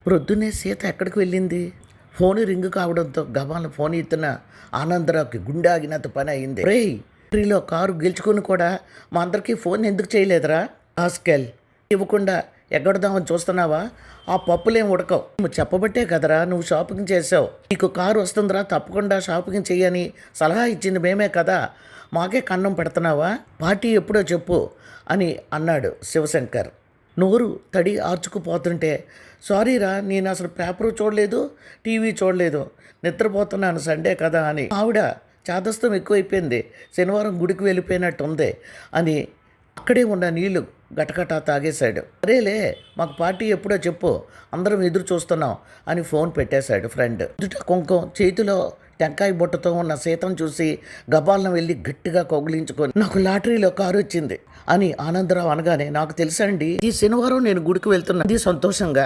ప్రొద్దున్నే సీత ఎక్కడికి వెళ్ళింది? ఫోన్ రింగ్ కావడంతో గబాలను ఫోన్ ఎత్తిన ఆనందరావుకి గుండె ఆగినంత పని అయింది. రేయ్, లాటరీలో కారు గెలుచుకుని కూడా మా అందరికీ ఫోన్ ఎందుకు చేయలేదురా? ఆస్కెల్ ఇవ్వకుండా ఎగ్గొడదామని చూస్తున్నావా? ఆ పప్పులేం ఉడకవు. నువ్వు చెప్పబట్టే కదరా నువ్వు షాపింగ్ చేసావు. నీకు కారు వస్తుందిరా, తప్పకుండా షాపింగ్ చెయ్యని సలహా ఇచ్చింది మేమే కదా. మాకే కన్నం పెడుతున్నావా? పార్టీ ఎప్పుడో చెప్పు అని అన్నాడు శివశంకర్ నోరు తడి ఆర్చుకుపోతుంటే. సారీరా, నేను అసలు పేపరు చూడలేదు, టీవీ చూడలేదు, నిద్రపోతున్నాను, సండే కదా అని. ఆవిడ చాదస్తం ఎక్కువైపోయింది, శనివారం గుడికి వెళ్ళిపోయినట్టుంది అని అక్కడే ఉన్న నీళ్లు గటగటా తాగేశాడు. అరేలే, మాకు పార్టీ ఎప్పుడో చెప్పు, అందరం ఎదురు చూస్తున్నాం అని ఫోన్ పెట్టేశాడు ఫ్రెండ్. ఎదుట కుంకం చేతిలో టెంకాయ బుట్టతో ఉన్న సీతను చూసి గబాలను వెళ్ళి గట్టిగా కౌగిలించుకొని, నాకు లాటరీలో కారు వచ్చింది అని ఆనందరావు అనగానే, నాకు తెలుసండి, ఈ శనివారం నేను గుడికి వెళ్తున్నా, ఇది సంతోషంగా